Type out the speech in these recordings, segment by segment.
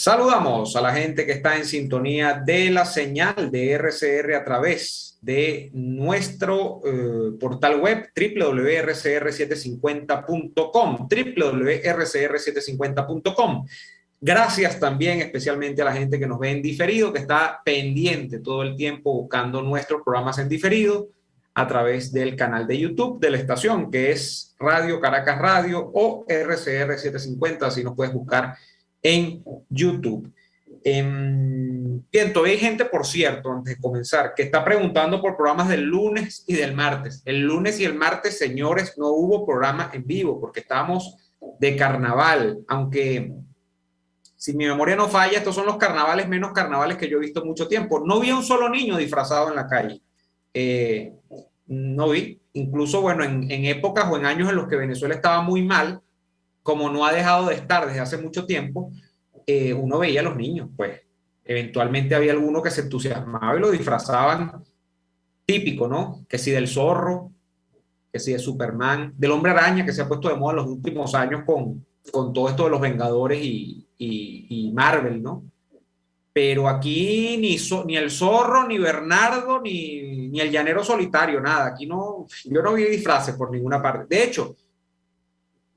Saludamos a la gente que está en sintonía de la señal de RCR a través de nuestro portal web www.rcr750.com, www.rcr750.com. Gracias también especialmente a la gente que nos ve en diferido, que está pendiente todo el tiempo buscando nuestros programas en diferido a través del canal de YouTube de la estación, que es Radio Caracas Radio o RCR750, así nos puedes buscar en YouTube. Bien, todavía hay gente, por cierto, antes de comenzar, que está preguntando por programas del lunes y del martes. El lunes y el martes, señores, no hubo programa en vivo porque estábamos de carnaval, aunque si mi memoria no falla, estos son los carnavales menos carnavales que yo he visto en mucho tiempo. No vi a un solo niño disfrazado en la calle. Eh, no vi. Incluso, bueno, en épocas o en años en los que Venezuela estaba muy mal, como no ha dejado de estar desde hace mucho tiempo, uno veía a los niños, pues eventualmente había alguno que se entusiasmaba y lo disfrazaban, típico, ¿no? Que si del zorro, que si de Superman, del hombre araña, que se ha puesto de moda en los últimos años con todo esto de los Vengadores y Marvel, ¿no? Pero aquí ni el zorro, ni Bernardo, ni el llanero solitario, nada. Aquí no, yo no vi disfraces por ninguna parte. De hecho,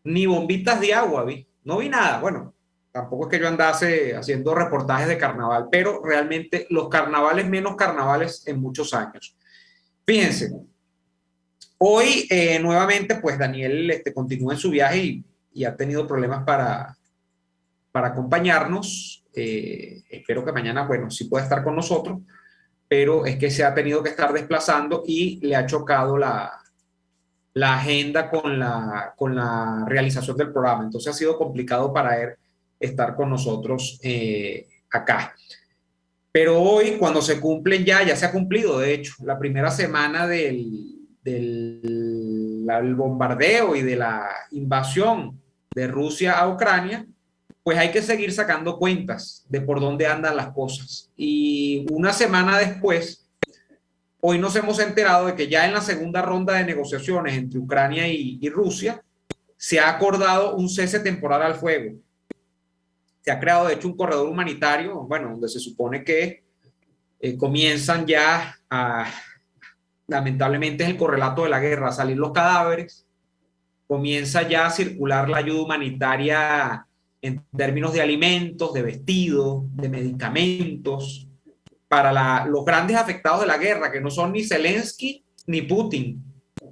ni bombitas de agua vi, no vi nada. Bueno, tampoco es que yo andase haciendo reportajes de carnaval, pero realmente los carnavales menos carnavales en muchos años. Fíjense, hoy nuevamente pues Daniel continúa en su viaje y ha tenido problemas para acompañarnos. Espero que mañana, bueno, sí pueda estar con nosotros, pero es que se ha tenido que estar desplazando y le ha chocado la agenda con la realización del programa. Entonces ha sido complicado para él estar con nosotros acá. Pero hoy, cuando se cumplen ya se ha cumplido, de hecho, la primera semana del bombardeo y de la invasión de Rusia a Ucrania, pues hay que seguir sacando cuentas de por dónde andan las cosas. Y una semana después, hoy nos hemos enterado de que ya en la segunda ronda de negociaciones entre Ucrania y Rusia se ha acordado un cese temporal al fuego. Se ha creado, de hecho, un corredor humanitario, bueno, donde se supone que comienzan ya lamentablemente es el correlato de la guerra, a salir los cadáveres, comienza ya a circular la ayuda humanitaria en términos de alimentos, de vestidos, de medicamentos, para los grandes afectados de la guerra, que no son ni Zelensky ni Putin,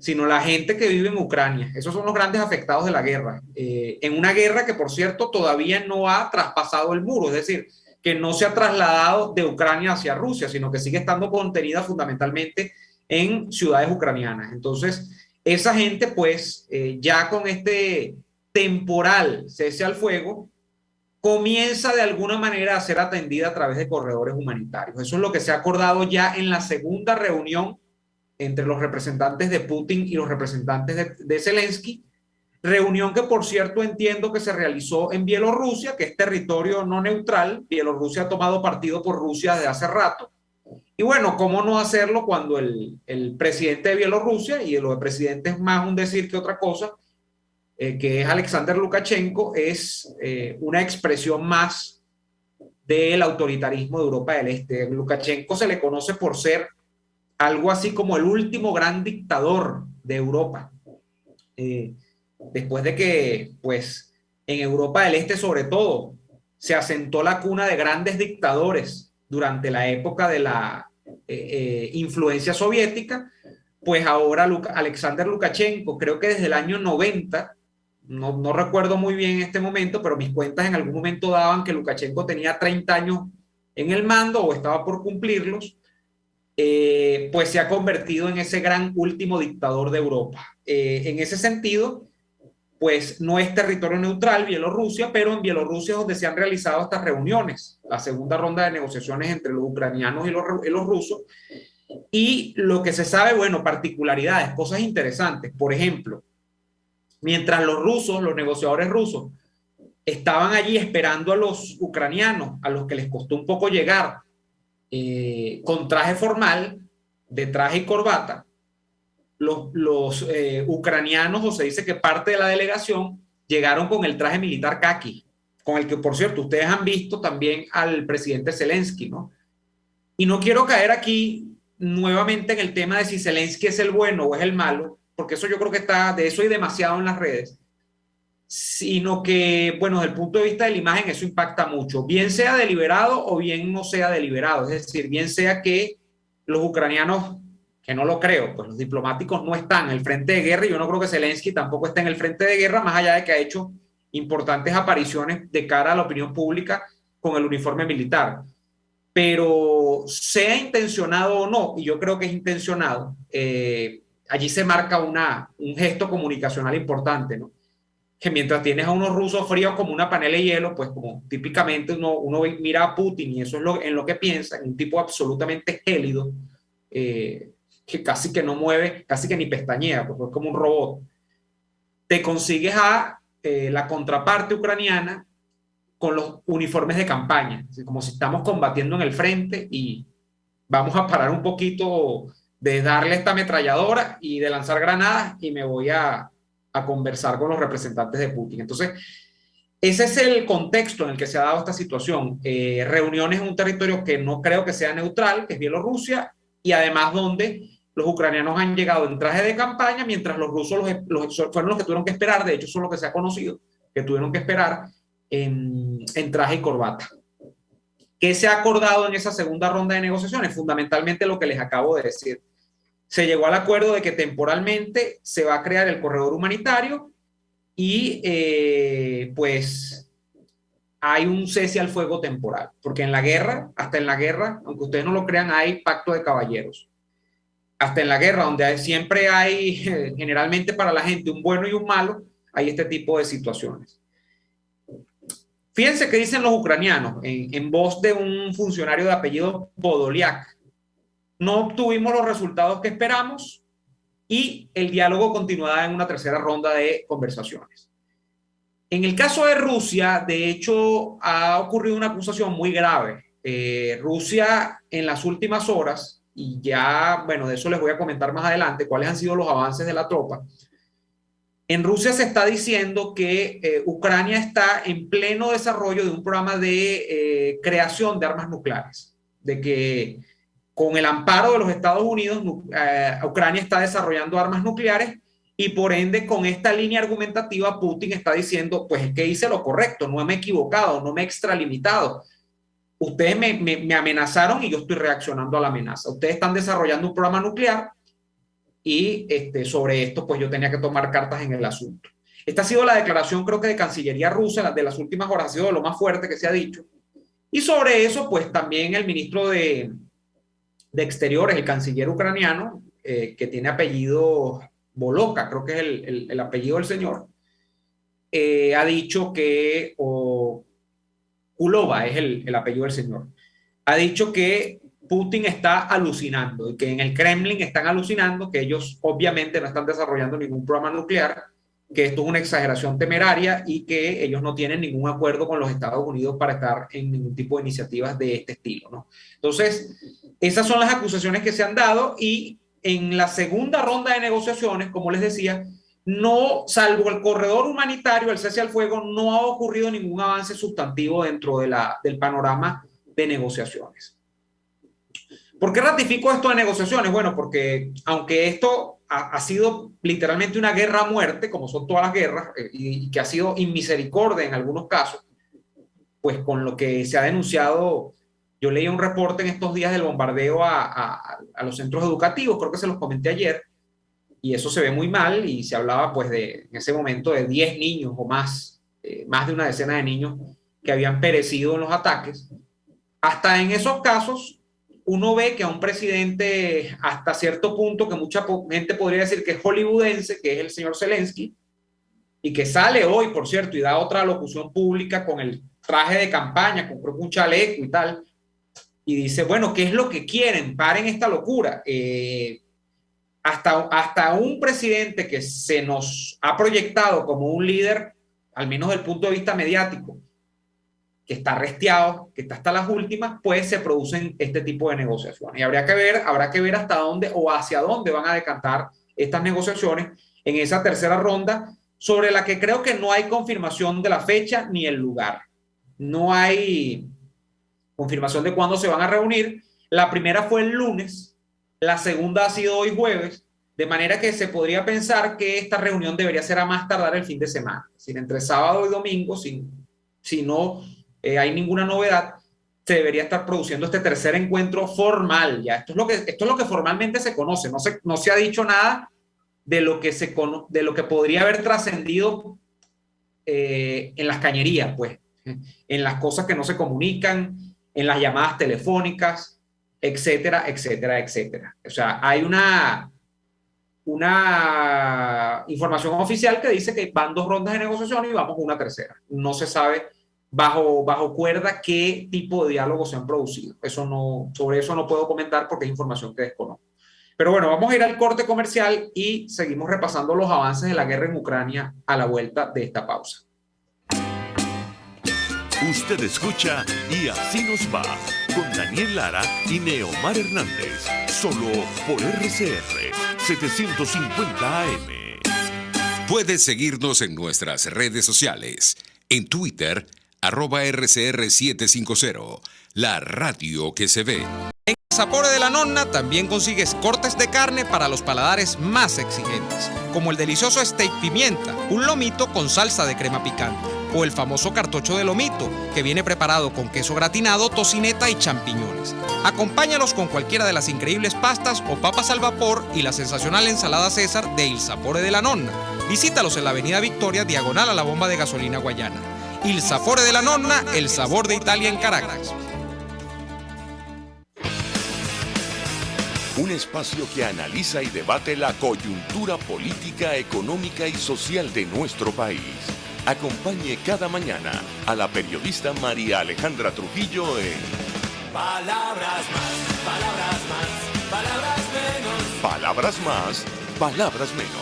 sino la gente que vive en Ucrania. Esos son los grandes afectados de la guerra. En una guerra que, por cierto, todavía no ha traspasado el muro, es decir, que no se ha trasladado de Ucrania hacia Rusia, sino que sigue estando contenida fundamentalmente en ciudades ucranianas. Entonces, esa gente, pues, ya con este temporal cese al fuego, comienza de alguna manera a ser atendida a través de corredores humanitarios. Eso es lo que se ha acordado ya en la segunda reunión entre los representantes de Putin y los representantes de Zelensky, reunión que por cierto entiendo que se realizó en Bielorrusia, que es territorio no neutral. Bielorrusia ha tomado partido por Rusia desde hace rato. Y bueno, ¿cómo no hacerlo cuando el presidente de Bielorrusia, y lo de presidente es más un decir que otra cosa, que es Alexander Lukashenko, es una expresión más del autoritarismo de Europa del Este? Lukashenko se le conoce por ser algo así como el último gran dictador de Europa. Después de que, pues, en Europa del Este, sobre todo, se asentó la cuna de grandes dictadores durante la época de la influencia soviética, pues ahora Alexander Lukashenko, creo que desde el año 90, no recuerdo muy bien en este momento, pero mis cuentas en algún momento daban que Lukashenko tenía 30 años en el mando o estaba por cumplirlos, pues se ha convertido en ese gran último dictador de Europa. En ese sentido, pues no es territorio neutral Bielorrusia, pero en Bielorrusia es donde se han realizado estas reuniones, la segunda ronda de negociaciones entre los ucranianos y los rusos. Y lo que se sabe, bueno, particularidades, cosas interesantes. Por ejemplo, mientras los rusos, los negociadores rusos, estaban allí esperando a los ucranianos, a los que les costó un poco llegar, con traje formal, de traje y corbata, los ucranianos, o se dice que parte de la delegación, llegaron con el traje militar caqui. con el que, por cierto, ustedes han visto también al presidente Zelensky, ¿no? Y no quiero caer aquí nuevamente en el tema de si Zelensky es el bueno o es el malo, porque eso yo creo que está, de eso hay demasiado en las redes, sino que, bueno, desde el punto de vista de la imagen eso impacta mucho, bien sea deliberado o bien no sea deliberado, es decir, bien sea que los ucranianos, que no lo creo, pues los diplomáticos no están en el frente de guerra y yo no creo que Zelensky tampoco esté en el frente de guerra, más allá de que ha hecho importantes apariciones de cara a la opinión pública con el uniforme militar. Pero sea intencionado o no, y yo creo que es intencionado, allí se marca un gesto comunicacional importante, ¿no? Que mientras tienes a unos rusos fríos como una panela de hielo, pues como típicamente uno mira a Putin y eso es en lo que piensa, un tipo absolutamente gélido, que casi que no mueve, casi que ni pestañea, pues es como un robot. Te consigues a la contraparte ucraniana con los uniformes de campaña, como si estamos combatiendo en el frente y vamos a parar un poquito de darle esta ametralladora y de lanzar granadas y me voy a conversar con los representantes de Putin. Entonces, ese es el contexto en el que se ha dado esta situación. Reuniones en un territorio que no creo que sea neutral, que es Bielorrusia, y además donde los ucranianos han llegado en traje de campaña, mientras los rusos fueron los que tuvieron que esperar, de hecho eso es lo que se ha conocido, que tuvieron que esperar en traje y corbata. ¿Qué se ha acordado en esa segunda ronda de negociaciones? Fundamentalmente lo que les acabo de decir. Se llegó al acuerdo de que temporalmente se va a crear el corredor humanitario y pues hay un cese al fuego temporal, porque en la guerra, hasta en la guerra, aunque ustedes no lo crean, hay pacto de caballeros. Hasta en la guerra, donde siempre hay, generalmente para la gente, un bueno y un malo, hay este tipo de situaciones. Fíjense qué dicen los ucranianos en voz de un funcionario de apellido Podolyak. No obtuvimos los resultados que esperamos y el diálogo continuará en una tercera ronda de conversaciones. En el caso de Rusia, de hecho, ha ocurrido una acusación muy grave. Rusia en las últimas horas, y ya, bueno, de eso les voy a comentar más adelante, cuáles han sido los avances de la tropa. En Rusia se está diciendo que Ucrania está en pleno desarrollo de un programa de creación de armas nucleares, de que con el amparo de los Estados Unidos, Ucrania está desarrollando armas nucleares y por ende con esta línea argumentativa Putin está diciendo, pues es que hice lo correcto, no me he equivocado, no me he extralimitado. Ustedes me amenazaron y yo estoy reaccionando a la amenaza. Ustedes están desarrollando un programa nuclear y sobre esto pues yo tenía que tomar cartas en el asunto. Esta ha sido la declaración creo que de Cancillería rusa de las últimas horas, ha sido lo más fuerte que se ha dicho. Y sobre eso pues también el ministro de Exteriores, el canciller ucraniano, que tiene apellido Boloka, creo que es el apellido del señor, ha dicho que, o Kulova es el apellido del señor, ha dicho que Putin está alucinando y que en el Kremlin están alucinando, que ellos obviamente no están desarrollando ningún programa nuclear, que esto es una exageración temeraria y que ellos no tienen ningún acuerdo con los Estados Unidos para estar en ningún tipo de iniciativas de este estilo, ¿no? Entonces, esas son las acusaciones que se han dado y en la segunda ronda de negociaciones, como les decía, no, salvo el corredor humanitario, el cese al fuego, no ha ocurrido ningún avance sustantivo dentro del panorama de negociaciones. ¿Por qué ratifico esto de negociaciones? Bueno, porque aunque esto ha sido literalmente una guerra a muerte, como son todas las guerras, y que ha sido inmisericordia en algunos casos, pues con lo que se ha denunciado, yo leí un reporte en estos días del bombardeo a los centros educativos, creo que se los comenté ayer, y eso se ve muy mal, y se hablaba pues en ese momento de 10 niños o más, más de una decena de niños que habían perecido en los ataques. Hasta en esos casos, uno ve que a un presidente hasta cierto punto, que mucha gente podría decir que es hollywoodense, que es el señor Zelensky, y que sale hoy, por cierto, y da otra locución pública con el traje de campaña, con un chaleco y tal, y dice, bueno, ¿qué es lo que quieren? Paren esta locura. Hasta un presidente que se nos ha proyectado como un líder, al menos desde el punto de vista mediático, que está resteado, que está hasta las últimas, pues se producen este tipo de negociaciones. Y habrá que ver hasta dónde o hacia dónde van a decantar estas negociaciones en esa tercera ronda, sobre la que creo que no hay confirmación de la fecha ni el lugar. no hay confirmación de cuándo se van a reunir. La primera fue el lunes, la segunda ha sido hoy jueves, de manera que se podría pensar que esta reunión debería ser a más tardar el fin de semana, es decir, entre sábado y domingo, si no hay ninguna novedad, se debería estar produciendo este tercer encuentro formal. Ya, esto es lo que formalmente se conoce, no se ha dicho nada de lo que podría haber trascendido en las cañerías, pues, en las cosas que no se comunican, en las llamadas telefónicas, etcétera, etcétera, etcétera. O sea, hay una información oficial que dice que van 2 rondas de negociación y vamos a una tercera. No se sabe bajo cuerda qué tipo de diálogos se han producido. Sobre eso no puedo comentar porque es información que desconozco. Pero bueno, vamos a ir al corte comercial y seguimos repasando los avances de la guerra en Ucrania a la vuelta de esta pausa. Usted escucha Y Así Nos Va, con Daniel Lara y Neomar Hernández, solo por RCR 750 AM. Puedes seguirnos en nuestras redes sociales, en Twitter, @RCR750, la radio que se ve. En El Sapore de la Nonna también consigues cortes de carne para los paladares más exigentes, como el delicioso steak pimienta, un lomito con salsa de crema picante, o el famoso cartocho de lomito, que viene preparado con queso gratinado, tocineta y champiñones. Acompáñalos con cualquiera de las increíbles pastas o papas al vapor y la sensacional ensalada César de Il Sapore de la Nonna. Visítalos en la avenida Victoria, diagonal a la bomba de gasolina Guayana. Il Sapore de la Nonna, el sabor de Italia en Caracas. Un espacio que analiza y debate la coyuntura política, económica y social de nuestro país. Acompañe cada mañana a la periodista María Alejandra Trujillo en Palabras más, palabras más, palabras menos. Palabras más, palabras menos.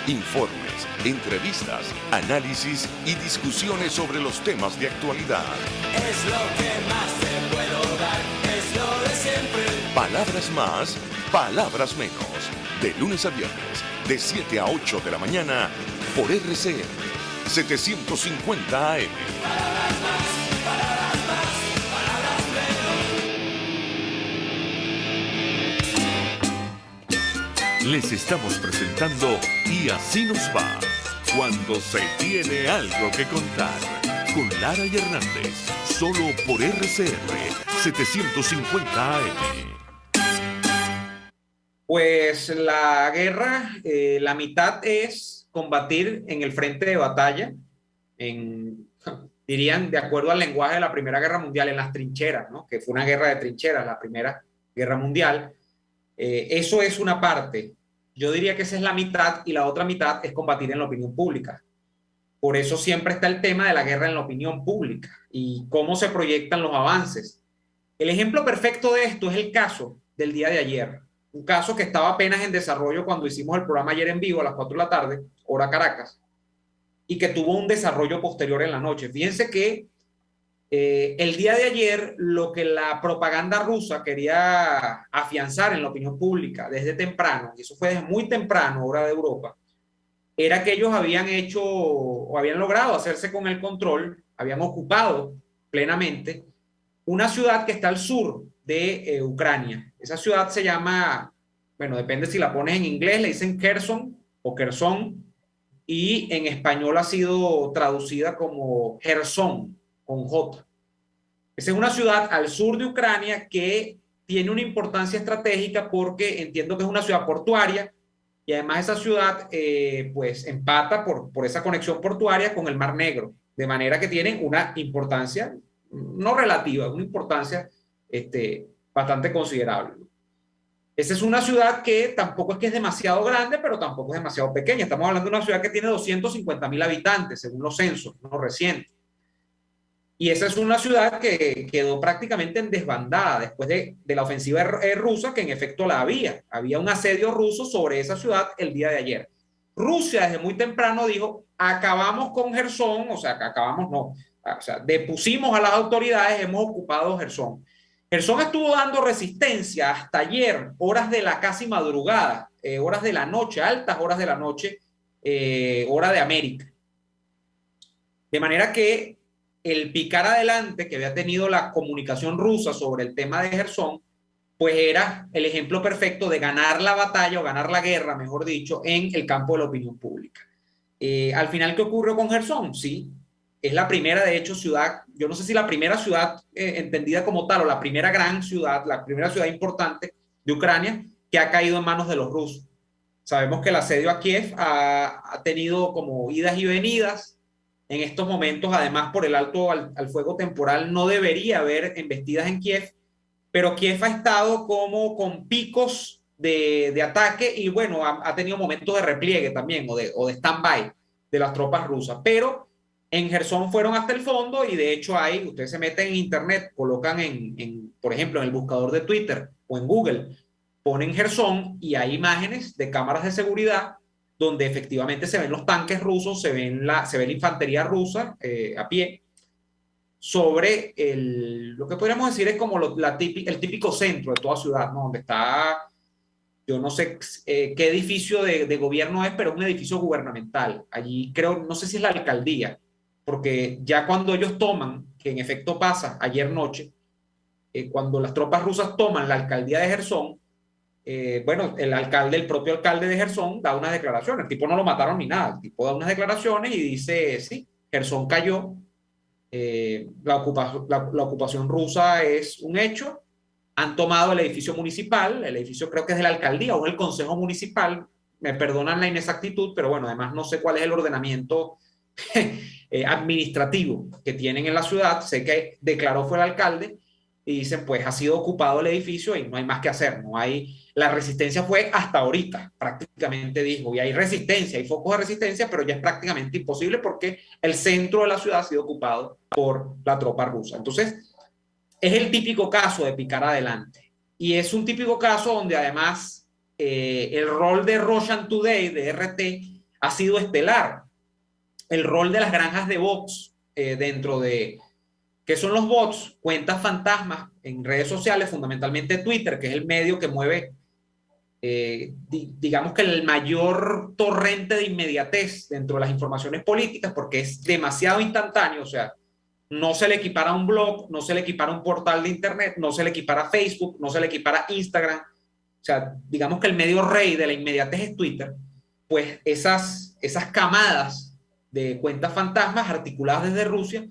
Informes, entrevistas, análisis y discusiones sobre los temas de actualidad. Es lo que más te puedo dar, es lo de siempre. Palabras más, palabras menos. De lunes a viernes, de 7 a 8 de la mañana, por RCR 750 AM. Palabras más, palabras más, palabras menos. Les estamos presentando Y Así Nos Va, cuando se tiene algo que contar, con Lara y Hernández, solo por RCR 750 AM. Pues la guerra, la mitad es combatir en el frente de batalla, dirían, de acuerdo al lenguaje de la Primera Guerra Mundial, en las trincheras, ¿no? Que fue una guerra de trincheras, la Primera Guerra Mundial. Eso es una parte. Yo diría que esa es la mitad, y la otra mitad es combatir en la opinión pública. Por eso siempre está el tema de la guerra en la opinión pública y cómo se proyectan los avances. El ejemplo perfecto de esto es el caso del día de ayer. Un caso que estaba apenas en desarrollo cuando hicimos el programa ayer en vivo a las 4 de la tarde, hora Caracas, y que tuvo un desarrollo posterior en la noche. Fíjense que el día de ayer lo que la propaganda rusa quería afianzar en la opinión pública desde temprano, y eso fue desde muy temprano, hora de Europa, era que ellos habían hecho o habían logrado hacerse con el control, habían ocupado plenamente una ciudad que está al sur de Ucrania. Esa ciudad se llama, bueno, depende si la pones en inglés, le dicen Kherson o Kherson, y en español ha sido traducida como Jersón, con J. Esa es una ciudad al sur de Ucrania que tiene una importancia estratégica porque entiendo que es una ciudad portuaria, y además esa ciudad pues empata por esa conexión portuaria con el Mar Negro, de manera que tienen una importancia, no relativa, una importancia bastante considerable. Esa es una ciudad que tampoco es que es demasiado grande, pero tampoco es demasiado pequeña. Estamos hablando de una ciudad que tiene 250.000 habitantes, según los censos, no recientes. Y esa es una ciudad que quedó prácticamente en desbandada después de la ofensiva rusa, que en efecto la había. Había un asedio ruso sobre esa ciudad el día de ayer. Rusia desde muy temprano dijo, acabamos con Jersón, o sea, acabamos no, o sea, depusimos a las autoridades, hemos ocupado Jersón. Jersón estuvo dando resistencia hasta ayer, horas de la casi madrugada, horas de la noche, altas horas de la noche, hora de América. De manera que el picar adelante que había tenido la comunicación rusa sobre el tema de Gerson, pues era el ejemplo perfecto de ganar la batalla o ganar la guerra, mejor dicho, en el campo de la opinión pública. Al final, ¿qué ocurrió con Gerson? Sí, es la primera, de hecho, ciudad, yo no sé si la primera ciudad entendida como tal o la primera gran ciudad, la primera ciudad importante de Ucrania que ha caído en manos de los rusos. Sabemos que el asedio a Kiev ha tenido como idas y venidas. En estos momentos, además, por el alto al fuego temporal, no debería haber embestidas en Kiev, pero Kiev ha estado como con picos de ataque y bueno, ha tenido momentos de repliegue también o de stand-by de las tropas rusas, pero en Gerson fueron hasta el fondo y de hecho hay, ustedes se meten en internet, colocan por ejemplo, en el buscador de Twitter o en Google, ponen Gerson y hay imágenes de cámaras de seguridad donde efectivamente se ven los tanques rusos, se ve la infantería rusa a pie sobre lo que podríamos decir es como el típico centro de toda ciudad, ¿no? Donde está, yo no sé qué edificio de gobierno es, pero es un edificio gubernamental. Allí creo, no sé si es la alcaldía, porque ya cuando ellos toman, que en efecto pasa ayer noche, cuando las tropas rusas toman la alcaldía de Gerson, bueno, el propio alcalde de Gerson da unas declaraciones. El tipo no lo mataron ni nada, el tipo da unas declaraciones y dice, sí, Gerson cayó. La ocupación rusa es un hecho. Han tomado el edificio municipal, el edificio creo que es de la alcaldía o el consejo municipal, me perdonan la inexactitud, pero bueno, además no sé cuál es el ordenamiento administrativo que tienen en la ciudad. Sé que declaró fue el alcalde y dicen pues ha sido ocupado el edificio y no hay más que hacer, no hay, la resistencia fue hasta ahorita, prácticamente dijo, y hay resistencia, hay focos de resistencia, pero ya es prácticamente imposible porque el centro de la ciudad ha sido ocupado por la tropa rusa. Entonces, es el típico caso de picar adelante. Y es un típico caso donde además el rol de Russian Today, de RT, ha sido estelar. El rol de las granjas de bots dentro de... ¿Qué son los bots? Cuentas fantasmas en redes sociales, fundamentalmente Twitter, que es el medio que mueve, digamos que el mayor torrente de inmediatez dentro de las informaciones políticas, porque es demasiado instantáneo, o sea, no se le equipara a un blog, no se le equipara a un portal de internet, no se le equipara a Facebook, no se le equipara a Instagram. O sea, digamos que el medio rey de la inmediatez es Twitter. Pues esas camadas de cuentas fantasmas articuladas desde Rusia,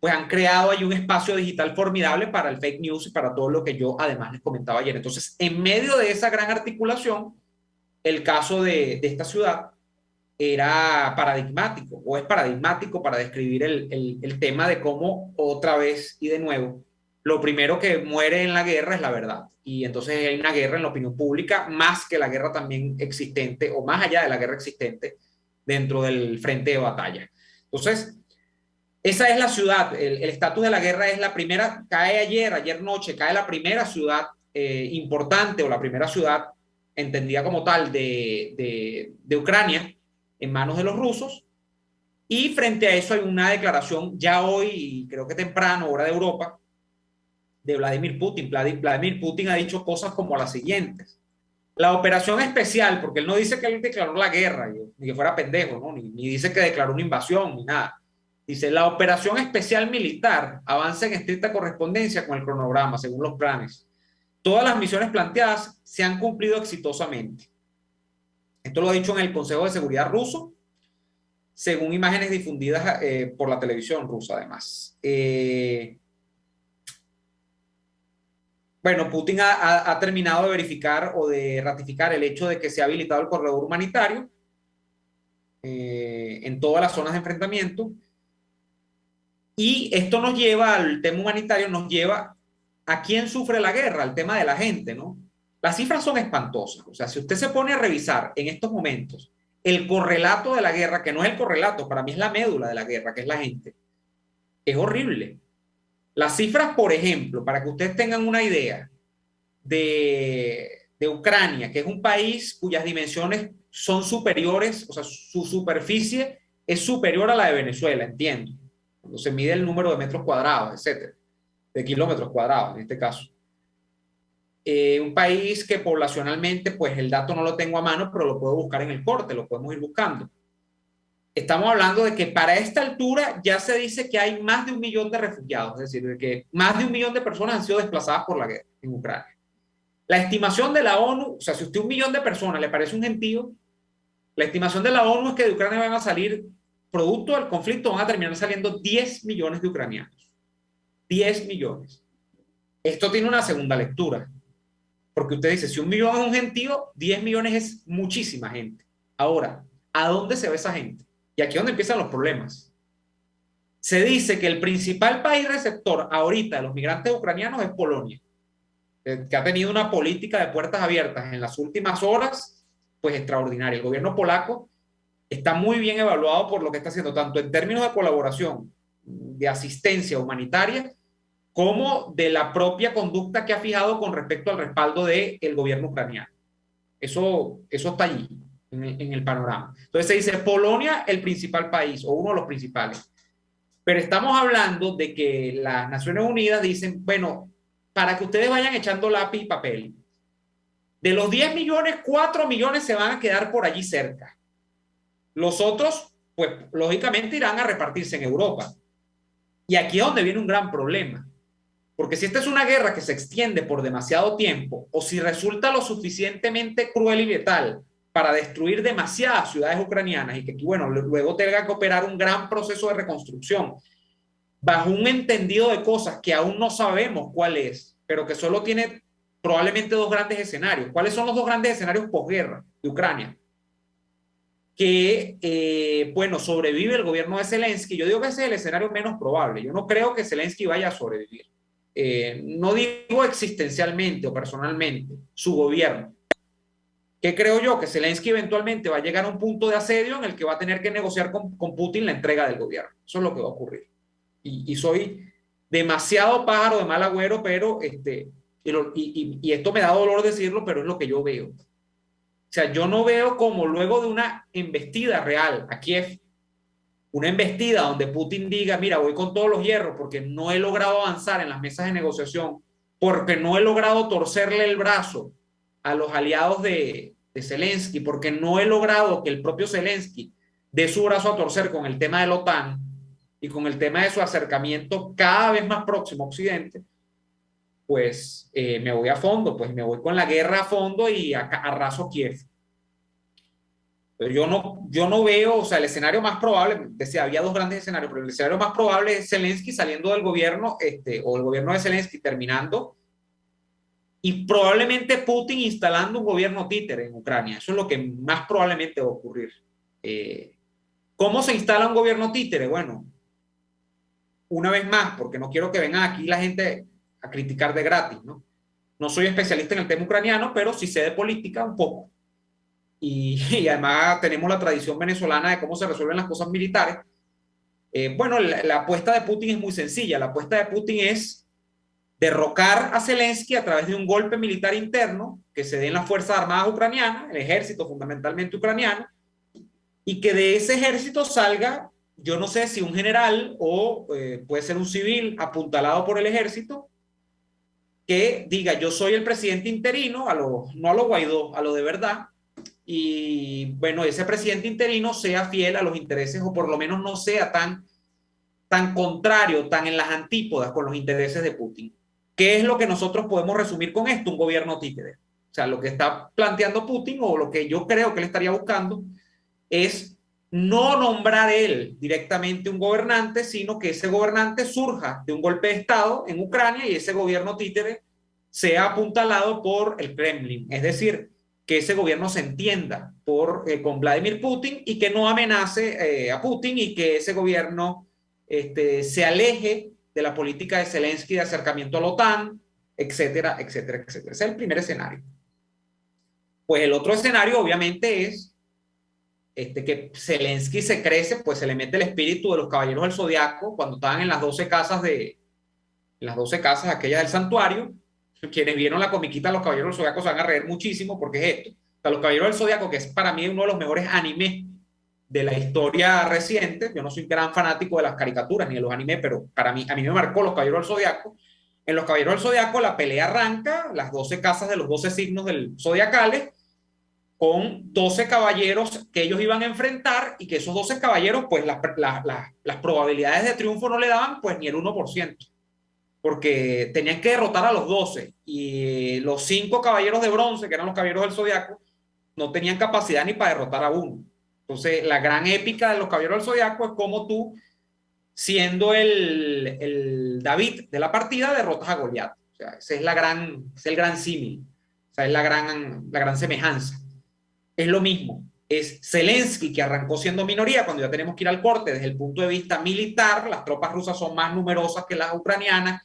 pues han creado ahí un espacio digital formidable para el fake news y para todo lo que yo además les comentaba ayer. Entonces, en medio de esa gran articulación, el caso de esta ciudad era paradigmático o es paradigmático para describir el tema de cómo otra vez y de nuevo lo primero que muere en la guerra es la verdad. Y entonces hay una guerra en la opinión pública más que la guerra también existente o más allá de la guerra existente dentro del frente de batalla. Entonces, esa es la ciudad, el estatus de la guerra es la primera, cae ayer noche, cae la primera ciudad importante o la primera ciudad entendida como tal de Ucrania en manos de los rusos, y frente a eso hay una declaración ya hoy, creo que temprano, hora de Europa, de Vladimir Putin. Vladimir Putin ha dicho cosas como las siguientes: la operación especial, porque él no dice que él declaró la guerra, ni que fuera pendejo, ¿no? ni dice que declaró una invasión, ni nada. Dice, la operación especial militar avanza en estricta correspondencia con el cronograma, según los planes. Todas las misiones planteadas se han cumplido exitosamente. Esto lo ha dicho en el Consejo de Seguridad ruso, según imágenes difundidas por la televisión rusa, además. Bueno, Putin ha terminado de verificar o de ratificar el hecho de que se ha habilitado el corredor humanitario en todas las zonas de enfrentamiento. Y esto nos lleva al tema humanitario, nos lleva a quién sufre la guerra, al tema de la gente, ¿no? Las cifras son espantosas. O sea, si usted se pone a revisar en estos momentos el correlato de la guerra, que no es el correlato, para mí es la médula de la guerra, que es la gente, es horrible. Las cifras, por ejemplo, para que ustedes tengan una idea de Ucrania, que es un país cuyas dimensiones son superiores, o sea, su superficie es superior a la de Venezuela, entiendo, cuando se mide el número de metros cuadrados, etcétera, de kilómetros cuadrados en este caso. Un país que poblacionalmente, pues el dato no lo tengo a mano, pero lo puedo buscar en el corte, lo podemos ir buscando. estamos hablando de que para esta altura ya se dice que hay más de 1 millón de refugiados, es decir, de que más de 1 millón de personas han sido desplazadas por la guerra en Ucrania. La estimación de la ONU, o sea, si a usted 1 millón de personas le parece un gentío, la estimación de la ONU es que de Ucrania van a salir, producto del conflicto, van a terminar saliendo 10 millones de ucranianos. 10 millones. Esto tiene una segunda lectura, porque usted dice, si 1 millón es un gentío, 10 millones es muchísima gente. Ahora, ¿a dónde se ve esa gente? Y aquí es donde empiezan los problemas. Se dice que el principal país receptor ahorita de los migrantes ucranianos es Polonia, que ha tenido una política de puertas abiertas en las últimas horas, pues extraordinaria. El gobierno polaco está muy bien evaluado por lo que está haciendo, tanto en términos de colaboración, de asistencia humanitaria, como de la propia conducta que ha fijado con respecto al respaldo del gobierno ucraniano. Eso está allí, en el panorama. Entonces se dice Polonia el principal país, o uno de los principales. Pero estamos hablando de que las Naciones Unidas dicen, bueno, para que ustedes vayan echando lápiz y papel, de los 10 millones, 4 millones se van a quedar por allí cerca. Los otros, pues, lógicamente irán a repartirse en Europa. Y aquí es donde viene un gran problema. Porque si esta es una guerra que se extiende por demasiado tiempo, o si resulta lo suficientemente cruel y letal para destruir demasiadas ciudades ucranianas y que, bueno, luego tenga que operar un gran proceso de reconstrucción, bajo un entendido de cosas que aún no sabemos cuál es, pero que solo tiene probablemente 2 grandes escenarios. ¿Cuáles son los 2 grandes escenarios posguerra de Ucrania? Que, bueno, sobrevive el gobierno de Zelensky. Yo digo que ese es el escenario menos probable. Yo no creo que Zelensky vaya a sobrevivir. No digo existencialmente o personalmente, su gobierno. ¿Qué creo yo? Que Zelensky eventualmente va a llegar a un punto de asedio en el que va a tener que negociar con Putin la entrega del gobierno. Eso es lo que va a ocurrir. Y soy demasiado pájaro de mal agüero, pero y esto me da dolor decirlo, pero es lo que yo veo. O sea, yo no veo como luego de una embestida real a Kiev, una embestida donde Putin diga, mira, voy con todos los hierros porque no he logrado avanzar en las mesas de negociación, porque no he logrado torcerle el brazo a los aliados de Zelensky, porque no he logrado que el propio Zelensky dé su brazo a torcer con el tema de la OTAN y con el tema de su acercamiento cada vez más próximo a Occidente, pues me voy a fondo, pues me voy con la guerra a fondo y arraso Kiev. Pero yo no veo, o sea, el escenario más probable, decía, había 2 grandes escenarios, pero el escenario más probable es Zelensky saliendo del gobierno, o el gobierno de Zelensky terminando, y probablemente Putin instalando un gobierno títere en Ucrania. Eso es lo que más probablemente va a ocurrir. ¿Cómo se instala un gobierno títere? Bueno, una vez más, porque no quiero que vengan aquí la gente a criticar de gratis, ¿no? No soy especialista en el tema ucraniano, pero sí sé de política un poco. Y además tenemos la tradición venezolana de cómo se resuelven las cosas militares. Bueno, la apuesta de Putin es muy sencilla. La apuesta de Putin es derrocar a Zelensky a través de un golpe militar interno que se dé en las Fuerzas Armadas ucranianas, el ejército fundamentalmente ucraniano, y que de ese ejército salga, yo no sé si un general o puede ser un civil apuntalado por el ejército, que diga, yo soy el presidente interino, no a lo Guaidó, a lo de verdad, y bueno, ese presidente interino sea fiel a los intereses, o por lo menos no sea tan contrario, tan en las antípodas con los intereses de Putin. ¿Qué es lo que nosotros podemos resumir con esto? Un gobierno títere. O sea, lo que está planteando Putin, o lo que yo creo que él estaría buscando, es no nombrar él directamente un gobernante, sino que ese gobernante surja de un golpe de Estado en Ucrania y ese gobierno títere sea apuntalado por el Kremlin. Es decir, que ese gobierno se entienda con Vladimir Putin y que no amenace a Putin, y que ese gobierno se aleje de la política de Zelensky de acercamiento a la OTAN, etcétera, etcétera, etcétera. Ese es el primer escenario. Pues el otro escenario obviamente es que Zelensky se crece, pues se le mete el espíritu de los caballeros del Zodiaco cuando estaban en las 12 casas aquellas del santuario. Quienes vieron la comiquita Los Caballeros del Zodiaco se van a reír muchísimo, porque es esto. O sea, Los Caballeros del Zodiaco, que es para mí uno de los mejores animes de la historia reciente. Yo no soy un gran fanático de las caricaturas ni de los animes, pero a mí me marcó Los Caballeros del Zodiaco. En Los Caballeros del Zodiaco la pelea arranca, las 12 casas de los 12 signos del zodiacales, con 12 caballeros que ellos iban a enfrentar y que esos 12 caballeros, pues las probabilidades de triunfo no le daban pues ni el 1%, porque tenían que derrotar a los 12 y los 5 caballeros de bronce, que eran los caballeros del Zodiaco, no tenían capacidad ni para derrotar a uno. Entonces, la gran épica de los caballeros del Zodiaco es como tú, siendo el David de la partida, derrotas a Goliat. O sea, ese es el gran símil, o sea, es la gran semejanza. Es lo mismo, es Zelensky, que arrancó siendo minoría, cuando ya tenemos que ir al corte desde el punto de vista militar, las tropas rusas son más numerosas que las ucranianas.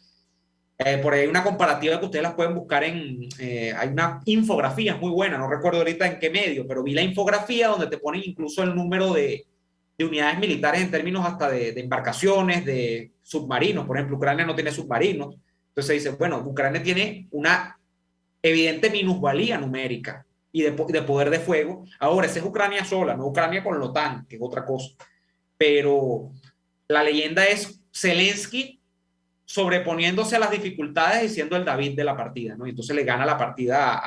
Por ahí hay una comparativa que ustedes las pueden buscar hay una infografía muy buena, no recuerdo ahorita en qué medio, pero vi la infografía donde te ponen incluso el número de unidades militares en términos hasta de embarcaciones, de submarinos. Por ejemplo, Ucrania no tiene submarinos. Entonces se dice, bueno, Ucrania tiene una evidente minusvalía numérica y de poder de fuego. Ahora, esa es Ucrania sola, no Ucrania con la OTAN, que es otra cosa. Pero la leyenda es Zelensky sobreponiéndose a las dificultades y siendo el David de la partida, ¿no? Y entonces le gana la partida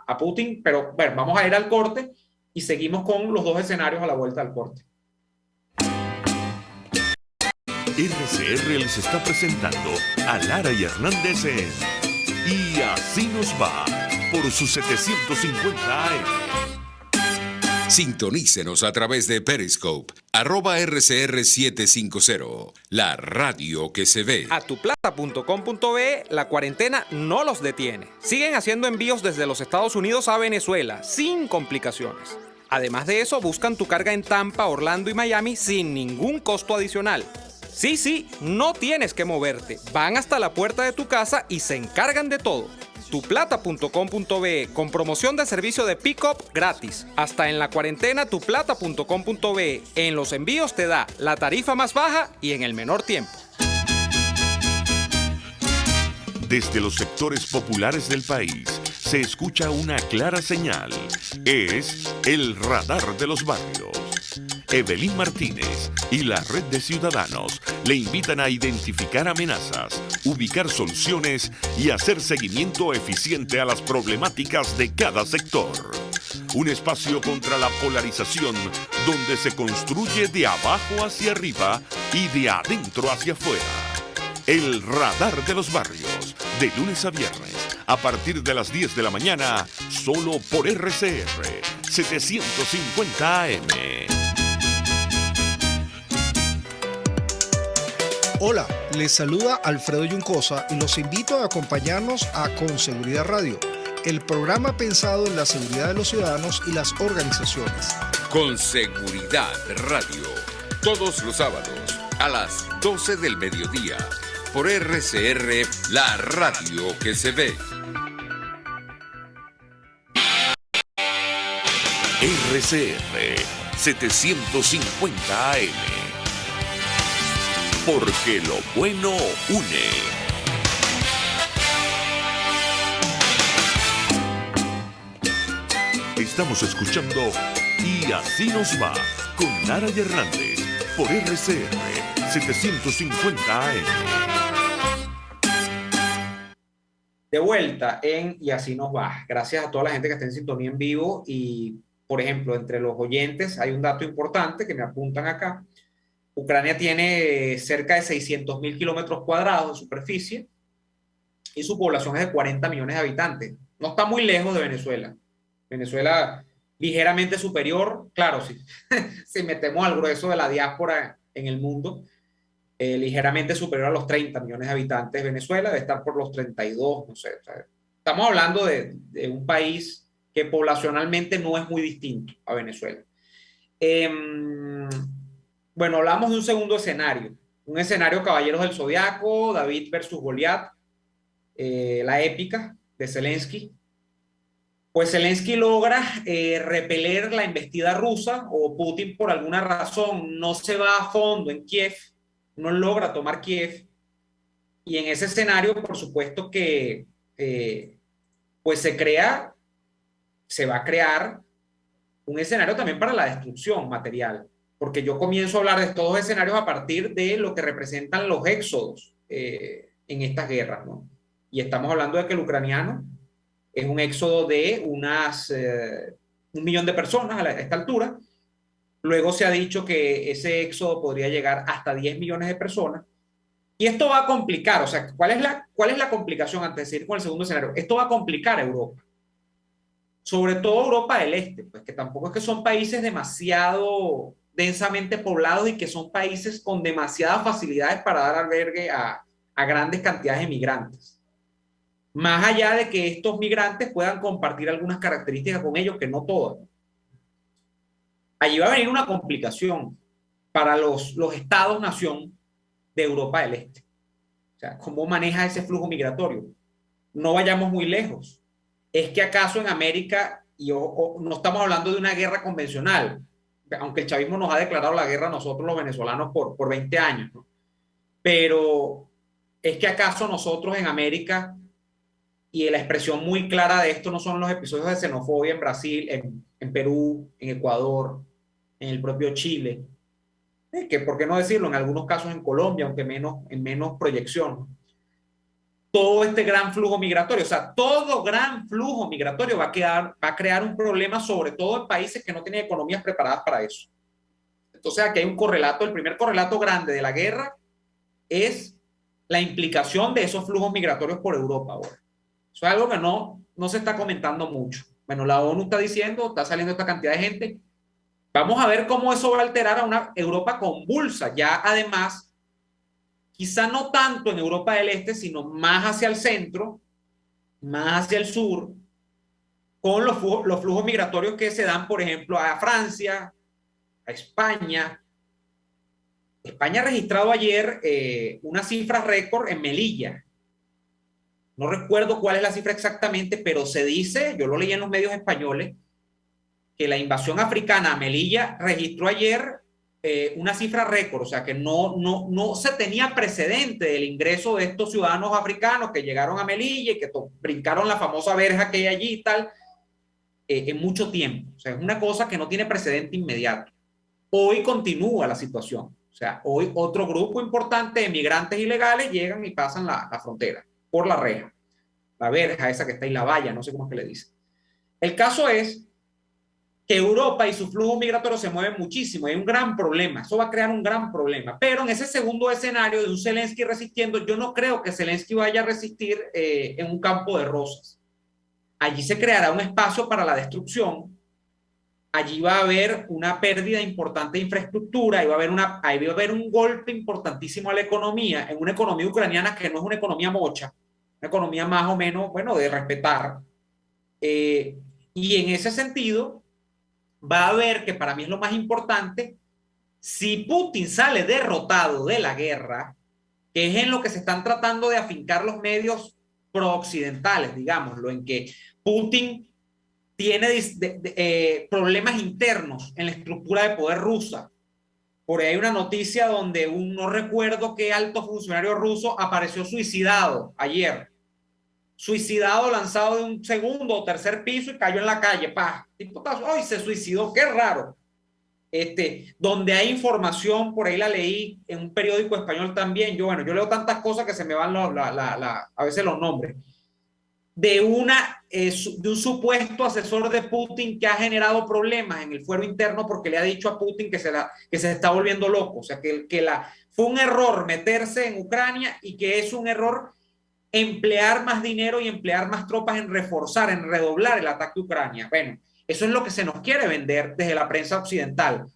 a Putin. Pero bueno, vamos a ir al corte y seguimos con los dos escenarios a la vuelta al corte. RCR les está presentando a Lara y Hernández en Y Así Nos Va por su 750 AM. Sintonícenos a través de Periscope, @RCR750, la radio que se ve. Atuplata.com.be, la cuarentena no los detiene. Siguen haciendo envíos desde los Estados Unidos a Venezuela, sin complicaciones. Además de eso, buscan tu carga en Tampa, Orlando y Miami sin ningún costo adicional. Sí, no tienes que moverte. Van hasta la puerta de tu casa y se encargan de todo. Tuplata.com.be, con promoción de servicio de pick-up gratis. Hasta en la cuarentena, tuplata.com.be. En los envíos te da la tarifa más baja y en el menor tiempo. Desde los sectores populares del país se escucha una clara señal. Es el radar de los barrios. Evelyn Martínez y la Red de Ciudadanos le invitan a identificar amenazas, ubicar soluciones y hacer seguimiento eficiente a las problemáticas de cada sector. Un espacio contra la polarización donde se construye de abajo hacia arriba y de adentro hacia afuera. El radar de los barrios, de lunes a viernes, a partir de las 10 de la mañana, solo por RCR 750 AM. Hola, les saluda Alfredo Yuncosa y los invito a acompañarnos a Con Seguridad Radio, el programa pensado en la seguridad de los ciudadanos y las organizaciones. Con Seguridad Radio, todos los sábados a las 12 del mediodía, por RCR, la radio que se ve. RCR 750 AM. Porque lo bueno une. Estamos escuchando Y Así Nos Va con Lara y Hernández por RCR 750 AM. De vuelta en Y Así Nos Va. Gracias a toda la gente que está en sintonía en vivo. Y, por ejemplo, entre los oyentes hay un dato importante que me apuntan acá. Ucrania tiene cerca de 600.000 kilómetros cuadrados de superficie y su población es de 40 millones de habitantes. No está muy lejos de Venezuela. Venezuela ligeramente superior, claro, si metemos al grueso de la diáspora en el mundo, ligeramente superior a los 30 millones de habitantes. Venezuela debe estar por los 32, no sé. O sea, estamos hablando de un país que poblacionalmente no es muy distinto a Venezuela. Bueno, hablamos de un segundo escenario. Un escenario Caballeros del Zodiaco, David versus Goliat, la épica de Zelensky. Pues Zelensky logra repeler la embestida rusa, o Putin por alguna razón no se va a fondo en Kiev, no logra tomar Kiev. Y en ese escenario, por supuesto que pues se va a crear un escenario también para la destrucción material. Porque yo comienzo a hablar de estos dos escenarios a partir de lo que representan los éxodos en estas guerras, ¿no? Y estamos hablando de que el ucraniano es un éxodo de unas 1 millón de personas a esta altura. Luego se ha dicho que ese éxodo podría llegar hasta 10 millones de personas. Y esto va a complicar, o sea, ¿cuál es la complicación antes de seguir con el segundo escenario? Esto va a complicar a Europa, sobre todo Europa del Este, pues que tampoco es que son países demasiado densamente poblados y que son países con demasiadas facilidades para dar albergue a grandes cantidades de migrantes. Más allá de que estos migrantes puedan compartir algunas características con ellos, que no todas. Allí va a venir una complicación para los estados-nación de Europa del Este. O sea, ¿cómo maneja ese flujo migratorio? No vayamos muy lejos. ¿Es que acaso en América, no estamos hablando de una guerra convencional, aunque el chavismo nos ha declarado la guerra a nosotros los venezolanos por 20 años, ¿no? Pero ¿es que acaso nosotros en América, y la expresión muy clara de esto no son los episodios de xenofobia en Brasil, en Perú, en Ecuador, en el propio Chile, que por qué no decirlo, en algunos casos en Colombia, aunque en menos proyección, todo este gran flujo migratorio, o sea, todo gran flujo migratorio va a crear un problema, sobre todo en países que no tienen economías preparadas para eso. Entonces aquí hay un correlato, el primer correlato grande de la guerra es la implicación de esos flujos migratorios por Europa ahora. Eso es algo que no se está comentando mucho. Bueno, la ONU está diciendo, está saliendo esta cantidad de gente. Vamos a ver cómo eso va a alterar a una Europa convulsa. Ya además, quizá no tanto en Europa del Este, sino más hacia el centro, más hacia el sur, con los flujos migratorios que se dan, por ejemplo, a Francia, a España. España ha registrado ayer una cifra récord en Melilla. No recuerdo cuál es la cifra exactamente, pero se dice, yo lo leí en los medios españoles, que la invasión africana a Melilla registró ayer una cifra récord, o sea que no se tenía precedente del ingreso de estos ciudadanos africanos que llegaron a Melilla y que brincaron la famosa verja que hay allí y tal, en mucho tiempo. O sea, es una cosa que no tiene precedente inmediato. Hoy continúa la situación. O sea, hoy otro grupo importante de migrantes ilegales llegan y pasan la frontera por la reja, la verja esa que está ahí, la valla, no sé cómo es que le dicen. El caso es que Europa y su flujo migratorio se mueven muchísimo, hay un gran problema, eso va a crear un gran problema, pero en ese segundo escenario de un Zelensky resistiendo, yo no creo que Zelensky vaya a resistir en un campo de rosas. Allí se creará un espacio para la destrucción, allí va a haber una pérdida importante de infraestructura, ahí va a haber un golpe importantísimo a la economía, en una economía ucraniana que no es una economía mocha, una economía más o menos, bueno, de respetar. Y en ese sentido, va a haber, que para mí es lo más importante, si Putin sale derrotado de la guerra, que es en lo que se están tratando de afincar los medios pro-occidentales, digámoslo, en que Putin tiene problemas internos en la estructura de poder rusa. Por ahí hay una noticia donde no recuerdo qué alto funcionario ruso apareció suicidado ayer. Suicidado, lanzado de un segundo o tercer piso y cayó en la calle. ¡Pah! ¡Ay, se suicidó! ¡Qué raro! Donde hay información, por ahí la leí en un periódico español también. Yo leo tantas cosas que se me van a veces los nombres. De un supuesto asesor de Putin que ha generado problemas en el fuero interno porque le ha dicho a Putin que se está volviendo loco. O sea, fue un error meterse en Ucrania y que es un error emplear más dinero y emplear más tropas en reforzar, en redoblar el ataque a Ucrania. Bueno, eso es lo que se nos quiere vender desde la prensa occidental.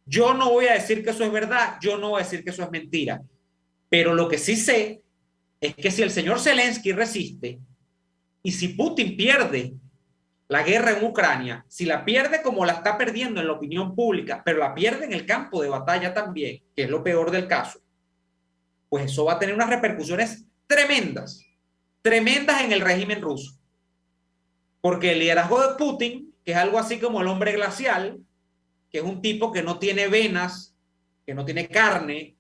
Yo no voy a decir que eso es verdad, yo no voy a decir que eso es mentira, pero lo que sí sé es que si el señor Zelensky resiste y si Putin pierde la guerra en Ucrania, si la pierde como la está perdiendo en la opinión pública, pero la pierde en el campo de batalla también, que es lo peor del caso, pues eso va a tener unas repercusiones tremendas en el régimen ruso. Porque el liderazgo de Putin, que es algo así como el hombre glacial, que es un tipo que no tiene venas, que no tiene carne,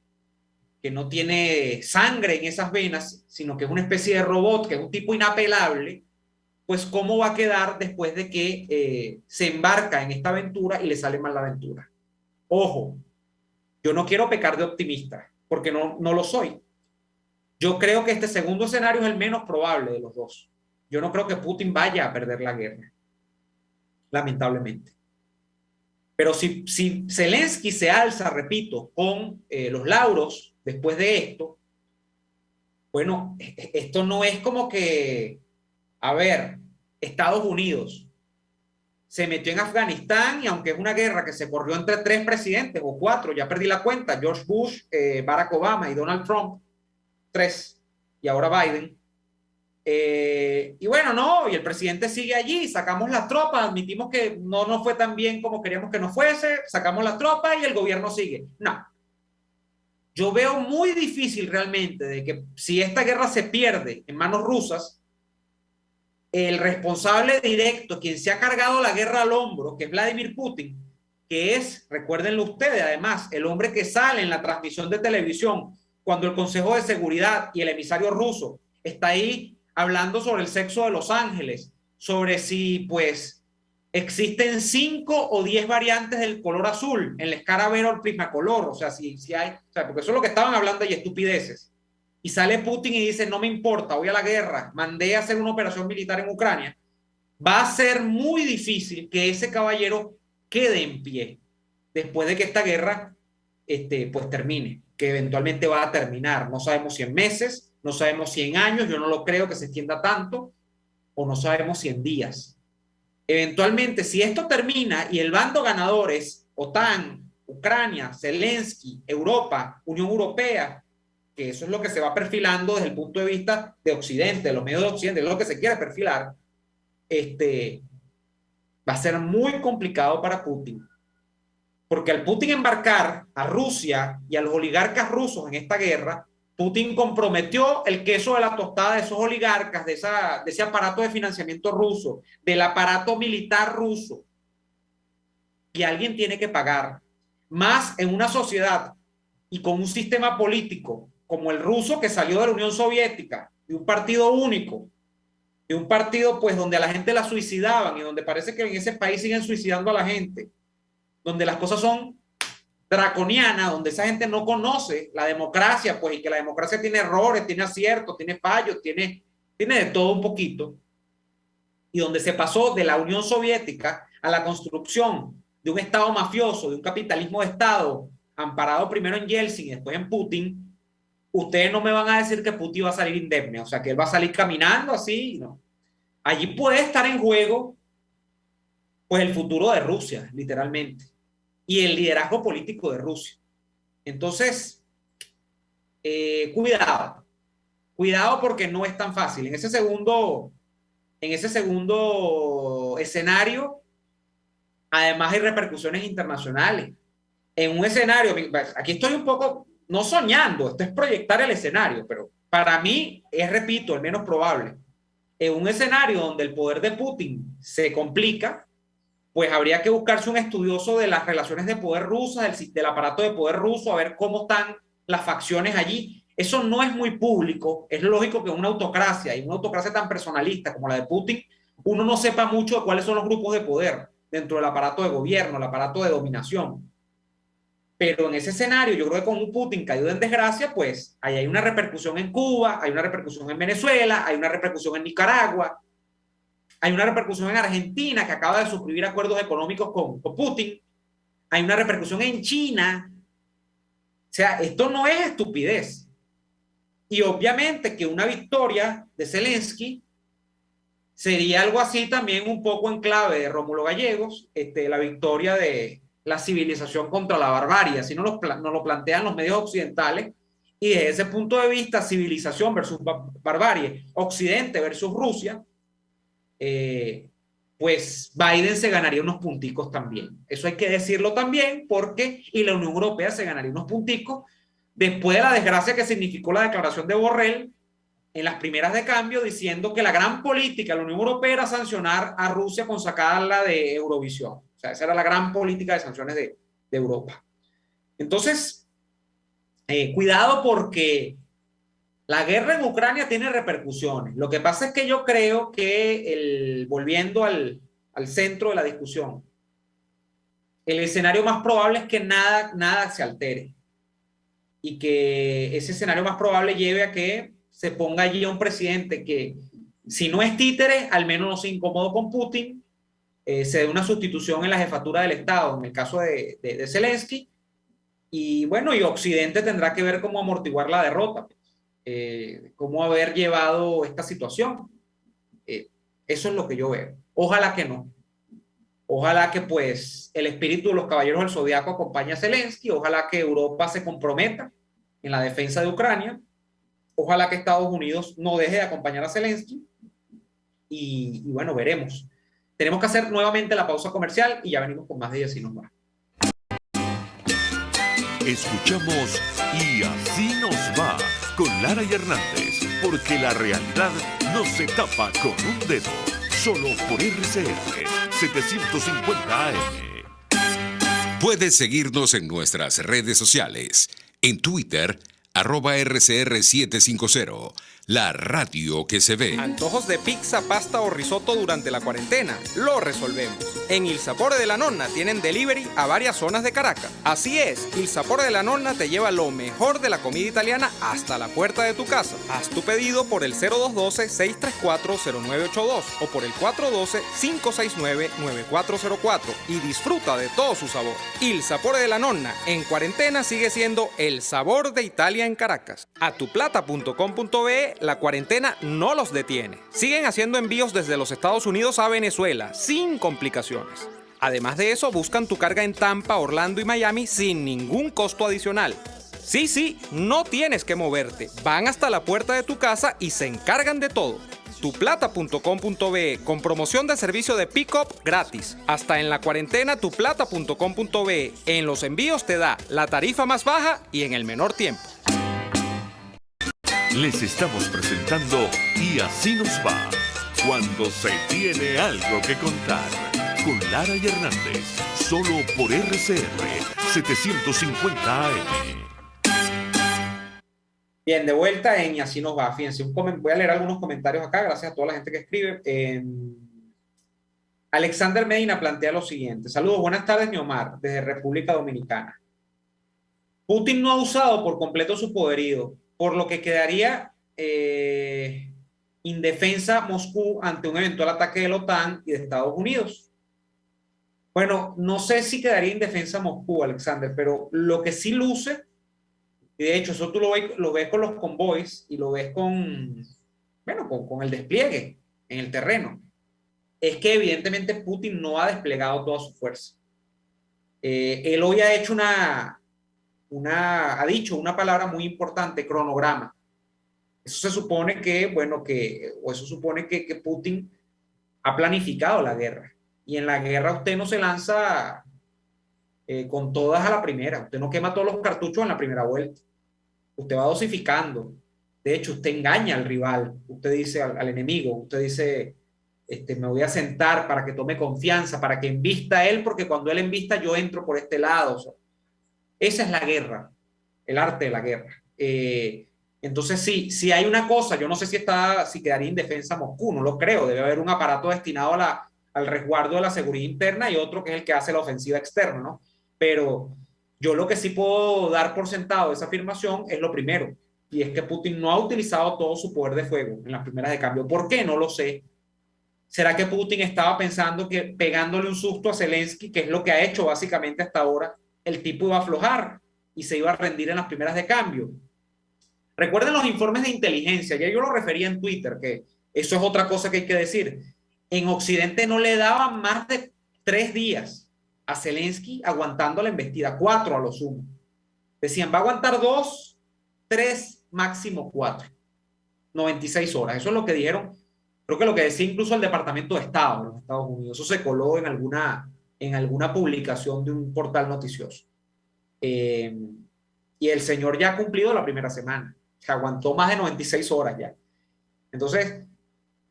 que no tiene sangre en esas venas, sino que es una especie de robot, que es un tipo inapelable, pues cómo va a quedar después de que se embarca en esta aventura y le sale mal la aventura. Ojo, yo no quiero pecar de optimista, porque no lo soy. Yo creo que este segundo escenario es el menos probable de los dos. Yo no creo que Putin vaya a perder la guerra. lamentablemente. Pero si Zelensky se alza, repito, con los lauros después de esto, bueno, esto no es como que, a ver, Estados Unidos se metió en Afganistán y aunque es una guerra que se corrió entre 3 presidentes o 4, ya perdí la cuenta, George Bush, Barack Obama y Donald Trump, 3, y ahora Biden. Y bueno, no, y el presidente sigue allí, sacamos las tropas, admitimos que no nos fue tan bien como queríamos que nos fuese, sacamos las tropas y el gobierno sigue. No. Yo veo muy difícil realmente de que si esta guerra se pierde en manos rusas, el responsable directo, quien se ha cargado la guerra al hombro, que es Vladimir Putin, que es, recuérdenlo ustedes, además, el hombre que sale en la transmisión de televisión cuando el Consejo de Seguridad y el emisario ruso está ahí hablando sobre el sexo de los ángeles, sobre si pues existen 5 o 10 variantes del color azul en la escala Vero Prismacolor, o sea, si hay, o sea, porque eso es lo que estaban hablando y estupideces. Y sale Putin y dice, no me importa, voy a la guerra, mandé a hacer una operación militar en Ucrania. Va a ser muy difícil que ese caballero quede en pie después de que esta guerra pues termine, que eventualmente va a terminar. No sabemos si en meses, no sabemos si en años, yo no lo creo que se extienda tanto, o no sabemos si en días. Eventualmente, si esto termina y el bando ganador es OTAN, Ucrania, Zelensky, Europa, Unión Europea, que eso es lo que se va perfilando desde el punto de vista de Occidente, de los medios de Occidente, es lo que se quiere perfilar, va a ser muy complicado para Putin. Porque al Putin embarcar a Rusia y a los oligarcas rusos en esta guerra, Putin comprometió el queso de la tostada de esos oligarcas, de ese aparato de financiamiento ruso, del aparato militar ruso. Y alguien tiene que pagar. Más en una sociedad y con un sistema político como el ruso, que salió de la Unión Soviética, de un partido único, de un partido pues donde a la gente la suicidaban y donde parece que en ese país siguen suicidando a la gente, donde las cosas son draconianas, donde esa gente no conoce la democracia, pues, y que la democracia tiene errores, tiene aciertos, tiene fallos, tiene de todo un poquito, y donde se pasó de la Unión Soviética a la construcción de un Estado mafioso, de un capitalismo de Estado, amparado primero en Yeltsin y después en Putin. Ustedes no me van a decir que Putin va a salir indemne, o sea, que él va a salir caminando así, no. Allí puede estar en juego, pues, el futuro de Rusia, literalmente, y el liderazgo político de Rusia. Entonces, cuidado porque no es tan fácil. En ese segundo escenario, además hay repercusiones internacionales. En un escenario, aquí estoy un poco, no soñando, esto es proyectar el escenario, pero para mí es, repito, el menos probable. En un escenario donde el poder de Putin se complica, pues habría que buscarse un estudioso de las relaciones de poder rusas, del aparato de poder ruso, a ver cómo están las facciones allí. Eso no es muy público. Es lógico que una autocracia, y una autocracia tan personalista como la de Putin, uno no sepa mucho de cuáles son los grupos de poder dentro del aparato de gobierno, el aparato de dominación. Pero en ese escenario, yo creo que con un Putin caído en desgracia, pues ahí hay una repercusión en Cuba, hay una repercusión en Venezuela, hay una repercusión en Nicaragua, hay una repercusión en Argentina, que acaba de suscribir acuerdos económicos con Putin, hay una repercusión en China. O sea, esto no es estupidez. Y obviamente que una victoria de Zelensky sería algo así también un poco en clave de Rómulo Gallegos, la victoria de la civilización contra la barbarie, así nos lo plantean los medios occidentales, y desde ese punto de vista, civilización versus barbarie, Occidente versus Rusia, pues Biden se ganaría unos punticos también. Eso hay que decirlo también, porque, y la Unión Europea se ganaría unos punticos, después de la desgracia que significó la declaración de Borrell en las primeras de cambio, diciendo que la gran política de la Unión Europea era sancionar a Rusia con sacarla de Eurovisión. O sea, esa era la gran política de sanciones de Europa. Entonces, cuidado porque la guerra en Ucrania tiene repercusiones. Lo que pasa es que yo creo que, volviendo al centro de la discusión, el escenario más probable es que nada se altere. Y que ese escenario más probable lleve a que se ponga allí a un presidente que, si no es títere, al menos no se incomodó con Putin, se dé una sustitución en la jefatura del Estado, en el caso de Zelensky, y bueno, y Occidente tendrá que ver cómo amortiguar la derrota, cómo haber llevado esta situación. Eso es lo que yo veo. Ojalá que no. Ojalá que pues el espíritu de los caballeros del Zodiaco acompañe a Zelensky, ojalá que Europa se comprometa en la defensa de Ucrania, ojalá que Estados Unidos no deje de acompañar a Zelensky y bueno, veremos. Tenemos que hacer nuevamente la pausa comercial y ya venimos con más de Y Así Nos Va. Escuchamos Y Así Nos Va con Lara y Hernández, porque la realidad no se tapa con un dedo, solo por RCR 750 AM. Puedes seguirnos en nuestras redes sociales. En Twitter, @RCR750, la radio que se ve. Antojos de pizza, pasta o risotto durante la cuarentena. Lo resolvemos. En Il Sapore de la Nonna tienen delivery a varias zonas de Caracas. Así es, Il Sapore de la Nonna te lleva lo mejor de la comida italiana hasta la puerta de tu casa. Haz tu pedido por el 0212-634-0982 o por el 412-569-9404 y disfruta de todo su sabor. Il Sapore de la Nonna en cuarentena sigue siendo el sabor de Italia en Caracas. Atuplata.com.be, la cuarentena no los detiene. Siguen haciendo envíos desde los Estados Unidos a Venezuela sin complicaciones. Además de eso, buscan tu carga en Tampa, Orlando y Miami sin ningún costo adicional. Sí, no tienes que moverte. Van hasta la puerta de tu casa y se encargan de todo. Tuplata.com.be con promoción de servicio de pick-up gratis. Hasta en la cuarentena, tuplata.com.be en los envíos te da la tarifa más baja y en el menor tiempo. Les estamos presentando Y Así Nos Va, cuando se tiene algo que contar, con Lara y Hernández, solo por RCR 750 AM. Bien, de vuelta en Y Así Nos Va. Fíjense, voy a leer algunos comentarios acá, gracias a toda la gente que escribe. Alexander Medina plantea lo siguiente. Saludos, buenas tardes, Neomar, desde República Dominicana. Putin no ha usado por completo su poderío, por lo que quedaría indefensa Moscú ante un eventual ataque de la OTAN y de Estados Unidos. Bueno, no sé si quedaría indefensa Moscú, Alexander, pero lo que sí luce, y de hecho eso tú lo ves con los convoys y lo ves con el despliegue en el terreno, es que evidentemente Putin no ha desplegado toda su fuerza. Él hoy ha hecho ha dicho una palabra muy importante, cronograma. Eso se supone que Putin ha planificado la guerra. Y en la guerra usted no se lanza con todas a la primera. Usted no quema todos los cartuchos en la primera vuelta. Usted va dosificando. De hecho, usted engaña al rival. Usted dice al enemigo, usted dice, me voy a sentar para que tome confianza, para que embista él, porque cuando él embista yo entro por este lado. O sea, esa es la guerra, el arte de la guerra. Entonces, sí hay una cosa, yo no sé si quedaría indefensa Moscú, no lo creo. Debe haber un aparato destinado al resguardo de la seguridad interna y otro que es el que hace la ofensiva externa, ¿no? Pero yo lo que sí puedo dar por sentado de esa afirmación es lo primero, y es que Putin no ha utilizado todo su poder de fuego en las primeras de cambio. ¿Por qué? No lo sé. ¿Será que Putin estaba pensando que pegándole un susto a Zelensky, que es lo que ha hecho básicamente hasta ahora, el tipo iba a aflojar y se iba a rendir en las primeras de cambio? Recuerden los informes de inteligencia, ya yo lo refería en Twitter, que eso es otra cosa que hay que decir. En Occidente no le daban más de 3 días a Zelensky aguantando la embestida, 4 a lo sumo. Decían, va a aguantar 2, 3, máximo 4. 96 horas, eso es lo que dijeron, creo que lo que decía incluso el Departamento de Estado de los Estados Unidos, eso se coló en alguna publicación de un portal noticioso. Y el señor ya ha cumplido la primera semana, se aguantó más de 96 horas ya. Entonces,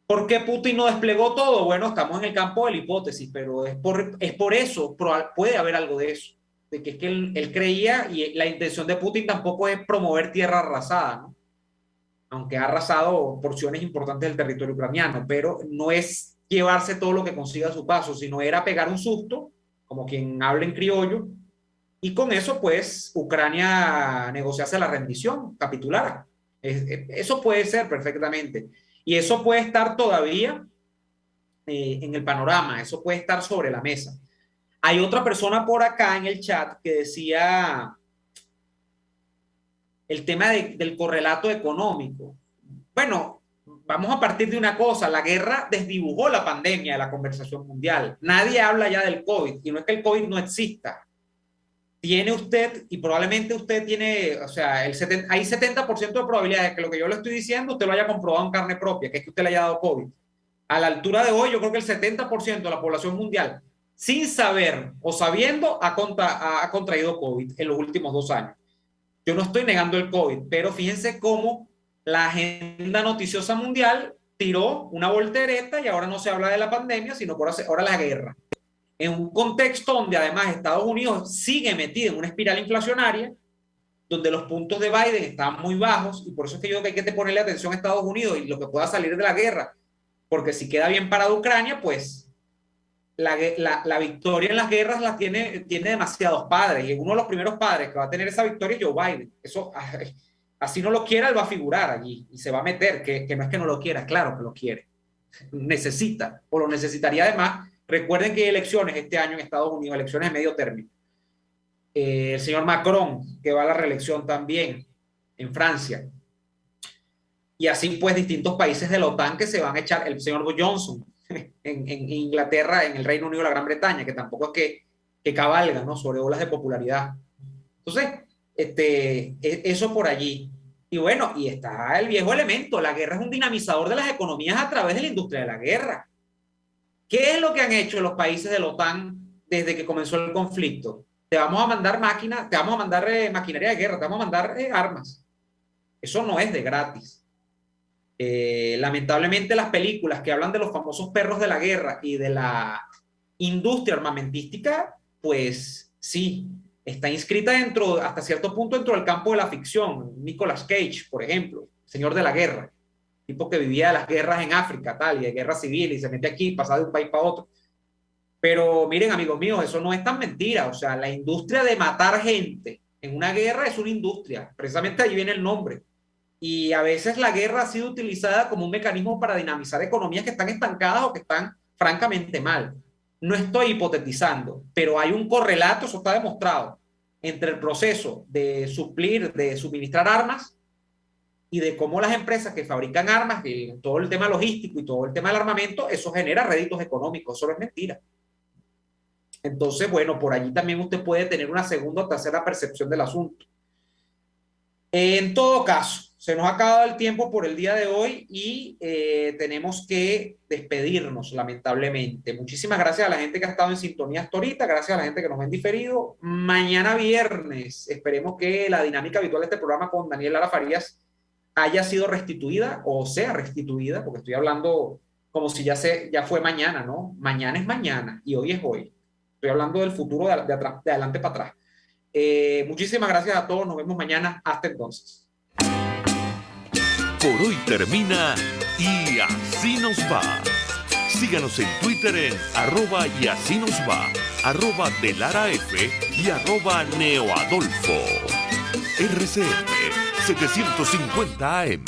¿por qué Putin no desplegó todo? Bueno, estamos en el campo de la hipótesis, pero es por eso, puede haber algo de eso, de que es que él creía, y la intención de Putin tampoco es promover tierra arrasada, ¿no? Aunque ha arrasado porciones importantes del territorio ucraniano, pero no es llevarse todo lo que consiga a su paso, sino era pegar un susto, como quien habla en criollo, y con eso, pues, Ucrania negociase la rendición, capitulara. Eso puede ser perfectamente. Y eso puede estar todavía en el panorama, eso puede estar sobre la mesa. Hay otra persona por acá en el chat que decía el tema del correlato económico. Bueno, vamos a partir de una cosa, la guerra desdibujó la pandemia de la conversación mundial. Nadie habla ya del COVID, y no es que el COVID no exista. Tiene usted, y probablemente usted tiene, o sea, hay 70% de probabilidades de que lo que yo le estoy diciendo usted lo haya comprobado en carne propia, que es que usted le haya dado COVID. A la altura de hoy, yo creo que el 70% de la población mundial, sin saber o sabiendo, ha contraído COVID en los últimos 2 años. Yo no estoy negando el COVID, pero fíjense cómo la agenda noticiosa mundial tiró una voltereta y ahora no se habla de la pandemia, sino por ahora la guerra. En un contexto donde además Estados Unidos sigue metido en una espiral inflacionaria, donde los puntos de Biden están muy bajos, y por eso es que yo creo que hay que ponerle atención a Estados Unidos y lo que pueda salir de la guerra, porque si queda bien parada Ucrania, pues la victoria en las guerras tiene demasiados padres, y uno de los primeros padres que va a tener esa victoria es Joe Biden. Eso, así no lo quiera, él va a figurar allí y se va a meter, que no es que no lo quiera, claro que lo quiere, necesita, o lo necesitaría además. Recuerden que hay elecciones este año en Estados Unidos, elecciones de medio término. El señor Macron, que va a la reelección también en Francia. Y así pues distintos países de la OTAN que se van a echar, el señor Johnson en Inglaterra, en el Reino Unido, la Gran Bretaña, que tampoco es que cabalga, ¿no?, sobre olas de popularidad. Entonces, eso por allí. Y bueno, y está el viejo elemento, la guerra es un dinamizador de las economías a través de la industria de la guerra. ¿Qué es lo que han hecho los países de la OTAN desde que comenzó el conflicto? Te vamos a mandar máquinas, te vamos a mandar maquinaria de guerra, te vamos a mandar armas. Eso no es de gratis. Lamentablemente las películas que hablan de los famosos perros de la guerra y de la industria armamentística, pues sí, está inscrita hasta cierto punto dentro del campo de la ficción. Nicolas Cage, por ejemplo, señor de la guerra. Tipo que vivía de las guerras en África, tal, y de guerra civil, y se mete aquí, pasa de un país para otro. Pero miren, amigos míos, eso no es tan mentira. O sea, la industria de matar gente en una guerra es una industria. Precisamente ahí viene el nombre. Y a veces la guerra ha sido utilizada como un mecanismo para dinamizar economías que están estancadas o que están francamente mal. No estoy hipotetizando, pero hay un correlato, eso está demostrado, entre el proceso de suministrar armas y de cómo las empresas que fabrican armas, y todo el tema logístico y todo el tema del armamento, eso genera réditos económicos. Eso no es mentira. Entonces, bueno, por allí también usted puede tener una segunda o tercera percepción del asunto. En todo caso, se nos ha acabado el tiempo por el día de hoy y tenemos que despedirnos, lamentablemente. Muchísimas gracias a la gente que ha estado en sintonía hasta ahorita, gracias a la gente que nos ven diferido. Mañana viernes, esperemos que la dinámica habitual de este programa con Daniel Lara Farías haya sido restituida o sea restituida, porque estoy hablando como si ya fue mañana, ¿no? Mañana es mañana y hoy es hoy. Estoy hablando del futuro de adelante para atrás. Muchísimas gracias a todos, nos vemos mañana. Hasta entonces. Por hoy termina Y Así Nos Va. Síganos en Twitter en @YASÍNOSVA, @DeLaraF y @NeoAdolfo. RCR 750 AM.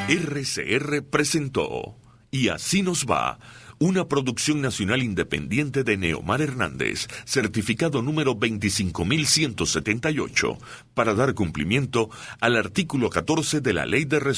RCR presentó Y Así Nos Va, una producción nacional independiente de Neomar Hernández, certificado número 25178, para dar cumplimiento al artículo 14 de la Ley de Respeto